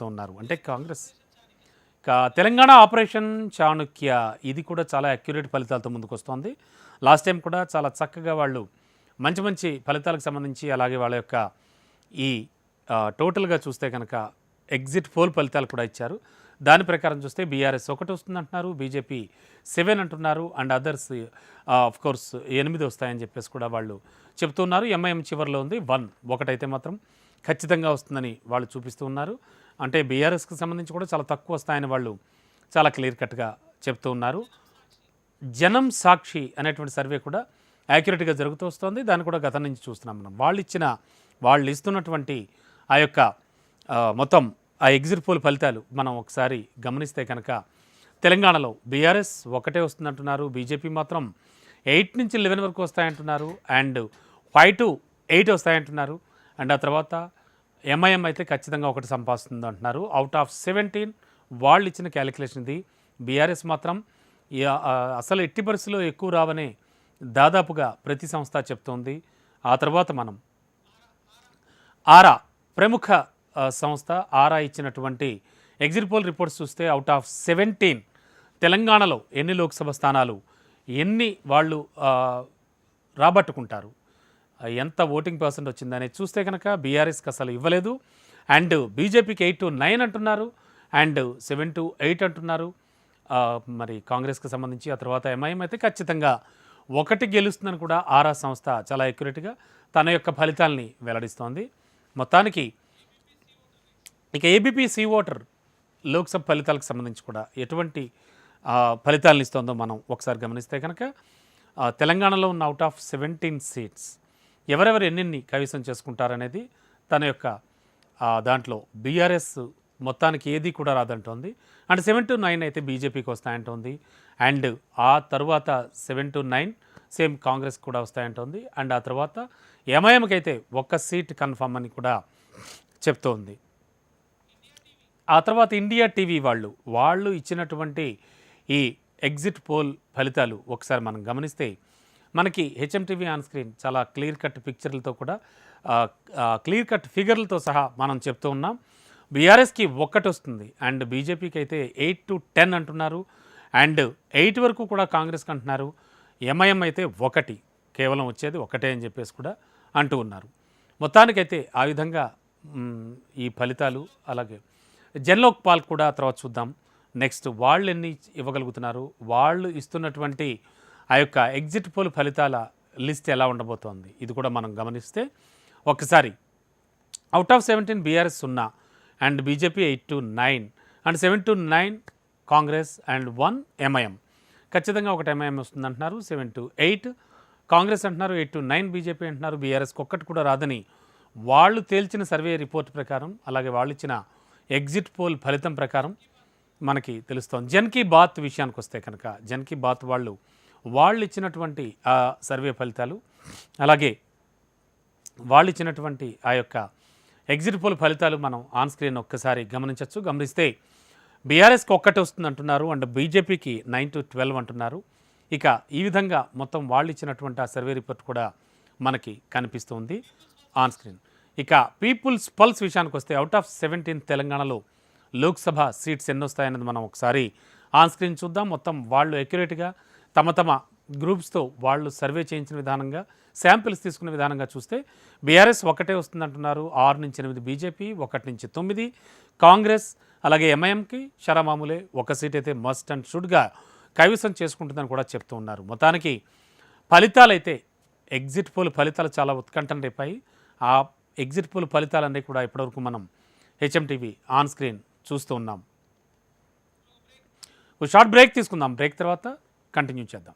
ఉన్నారు అంటే కాంగ్రెస్ తెలంగాణ ఆపరేషన్ చాణుక్య ఇది కూడా చాలా అక్యురేట్ ఫలితాలతో ముందుకు వస్తుంది. లాస్ట్ టైం కూడా చాలా చక్కగా వాళ్ళు మంచి మంచి ఫలితాలకు సంబంధించి అలాగే వాళ్ళ యొక్క ఈ టోటల్గా చూస్తే కనుక ఎగ్జిట్ పోల్ ఫలితాలు కూడా ఇచ్చారు. దాని ప్రకారం చూస్తే బీఆర్ఎస్ 1 వస్తుందంటున్నారు, బీజేపీ 7 అంటున్నారు, అండ్ అదర్స్ ఆఫ్ కోర్స్ 8 వస్తాయని చెప్పేసి కూడా వాళ్ళు చెప్తున్నారు. ఎంఐఎం చివరిలో ఉంది 1 ఒకటైతే మాత్రం ఖచ్చితంగా వస్తుందని వాళ్ళు చూపిస్తూ ఉన్నారు. అంటే బీఆర్ఎస్కి సంబంధించి కూడా చాలా తక్కువ వస్తాయని వాళ్ళు చాలా క్లియర్ కట్గా చెప్తూ ఉన్నారు. జనం సాక్షి అనేటువంటి సర్వే కూడా యాక్యురేట్గా జరుగుతూ వస్తుంది. దాన్ని కూడా గతం నుంచి చూస్తున్నాం మనం. వాళ్ళు ఇస్తున్నటువంటి ఆ యొక్క మొత్తం ఆ ఎగ్జిట్ పోల్ ఫలితాలు మనం ఒకసారి గమనిస్తే కనుక తెలంగాణలో బీఆర్ఎస్ 1 వస్తుందంటున్నారు, బీజేపీ మాత్రం 8 నుంచి 11 వరకు వస్తాయంటున్నారు, అండ్ 5 to 8 వస్తాయంటున్నారు, అండ్ ఆ తర్వాత ఎంఐఎం అయితే ఖచ్చితంగా 1 సంపాదిస్తుంది అంటున్నారు. అవుట్ ఆఫ్ 17 వాళ్ళు ఇచ్చిన క్యాలిక్యులేషన్ ఇది. బీఆర్ఎస్ మాత్రం అసలు ఎట్టి పరిస్థితుల్లో ఎక్కువ రావనే దాదాపుగా ప్రతి సంస్థ చెప్తోంది. ఆ తర్వాత మనం ఆరా ప్రముఖ సంస్థ ఆరా ఇచ్చినటువంటి ఎగ్జిట్ పోల్ రిపోర్ట్స్ చూస్తే అవుట్ ఆఫ్ 17 తెలంగాణలో ఎన్ని లోక్సభ స్థానాలు ఎన్ని వాళ్ళు రాబట్టుకుంటారు, ఎంత ఓటింగ్ పర్సెంట్ వచ్చిందనేది చూస్తే కనుక బీఆర్ఎస్కి అసలు ఇవ్వలేదు, అండ్ బీజేపీకి 8 to 9 అంటున్నారు, అండ్ 7 to 8 అంటున్నారు. మరి కాంగ్రెస్కి సంబంధించి ఆ తర్వాత ఎంఐఎం అయితే ఖచ్చితంగా 1 గెలుస్తుందని కూడా ఆరా సంస్థ చాలా ఎక్యురేట్గా తన యొక్క ఫలితాలని వెల్లడిస్తోంది. మొత్తానికి ఇక ఏబీపీ సి ఓటర్ లోక్సభ ఫలితాలకు సంబంధించి కూడా ఎటువంటి ఫలితాలను ఇస్తుందో మనం ఒకసారి గమనిస్తే కనుక తెలంగాణలో ఉన్న అవుట్ ఆఫ్ 17 సీట్స్ ఎవరెవరు ఎన్నెన్ని కైవసం చేసుకుంటారనేది తన యొక్క దాంట్లో బీఆర్ఎస్ మొత్తానికి ఏది కూడా రాదంటోంది, అండ్ 7 to 9 అయితే బీజేపీకి వస్తాయంటోంది, అండ్ ఆ తర్వాత 7 to 9 సేమ్ కాంగ్రెస్ కూడా వస్తాయంటోంది, అండ్ ఆ తర్వాత ఎంఐఎంకి అయితే 1 సీట్ కన్ఫర్మ్ అని కూడా చెప్తోంది. ఆ తర్వాత ఇండియా టీవీ వాళ్ళు ఇచ్చినటువంటి ఈ ఎగ్జిట్ పోల్ ఫలితాలు ఒకసారి మనం గమనిస్తే మనకి హెచ్ఎంటీవీ ఆన్ స్క్రీన్ చాలా క్లియర్ కట్ పిక్చర్లతో కూడా క్లియర్ కట్ ఫిగర్లతో సహా మనం చెప్తూ ఉన్నాం. బీఆర్ఎస్కి 1 వస్తుంది, అండ్ బీజేపీకి అయితే 8 to 10 అంటున్నారు, అండ్ 8 వరకు కూడా కాంగ్రెస్కి అంటున్నారు. ఎంఐఎం అయితే 1 కేవలం వచ్చేది 1 అని చెప్పేసి కూడా అంటూ ఉన్నారు. మొత్తానికైతే ఆ విధంగా ఈ ఫలితాలు. అలాగే జన్లోక్ పాల్ కూడా తర్వాత చూద్దాం నెక్స్ట్ వాళ్ళు ఎన్ని ఇవ్వగలుగుతున్నారు, వాళ్ళు ఇస్తున్నటువంటి ఆ యొక్క ఎగ్జిట్ పోల్ ఫలితాల లిస్ట్ ఎలా ఉండబోతోంది ఇది కూడా మనం గమనిస్తే ఒకసారి out of 17 BRS 0, and BJP 8 to 9, and 7 to 9 Congress, and 1 MIM. ఖచ్చితంగా 1 ఎంఐఎం వస్తుంది అంటున్నారు, 7 to 8 కాంగ్రెస్ అంటున్నారు, 8 to 9 బీజేపీ అంటున్నారు. బీఆర్ఎస్కి 1 కూడా రాదని వాళ్ళు తేల్చిన సర్వే రిపోర్ట్ ప్రకారం అలాగే వాళ్ళు ఇచ్చిన ఎగ్జిట్ పోల్ ఫలితం ప్రకారం మనకి తెలుస్తోంది. జన్ కీ బాత్ విషయానికి వస్తే కనుక జన్ కీ బాత్ వాళ్ళు ఇచ్చినటువంటి ఆ సర్వే ఫలితాలు అలాగే వాళ్ళు ఇచ్చినటువంటి ఆ యొక్క ఎగ్జిట్ పోల్ ఫలితాలు మనం ఆన్ స్క్రీన్ ఒక్కసారి గమనించవచ్చు. గమనిస్తే బీఆర్ఎస్కి 1 వస్తుంది అంటున్నారు, అండ్ బీజేపీకి 9 to 12 అంటున్నారు. ఇక ఈ విధంగా మొత్తం వాళ్ళు ఇచ్చినటువంటి ఆ సర్వే రిపోర్ట్ కూడా మనకి కనిపిస్తుంది ఆన్ స్క్రీన్. ఇక పీపుల్స్ పల్స్ విషయానికి వస్తే అవుట్ ఆఫ్ 17 తెలంగాణలో లోక్సభ సీట్స్ ఎన్ని వస్తాయన్నది మనం ఒకసారి ఆన్ స్క్రీన్ చూద్దాం. మొత్తం వాళ్ళు అక్యురేట్గా తమ గ్రూప్స్తో వాళ్ళు సర్వే చేయించిన విధానంగా శాంపిల్స్ తీసుకునే విధానంగా చూస్తే బీఆర్ఎస్ 1 వస్తుందంటున్నారు, 6 నుంచి 8 బీజేపీ, 1 నుంచి 9 కాంగ్రెస్, అలాగే ఎంఐఎంకి షరామామూలే 1 సీట్ అయితే మస్ట్ అండ్ షుడ్గా కైవసం చేసుకుంటుందని కూడా చెప్తూ ఉన్నారు. మొత్తానికి ఫలితాలైతే ఎగ్జిట్ పోల్ ఫలితాలు చాలా ఉత్కంఠం రేపాయి. ఆ ఎగ్జిట్ పోల్ ఫలితాలన్నీ కూడా ఇప్పటివరకు మనం హెచ్ఎంటీవీ ఆన్ స్క్రీన్ చూస్తూ ఉన్నాం. షార్ట్ బ్రేక్ తీసుకుందాం, బ్రేక్ తర్వాత కంటిన్యూ చేద్దాం.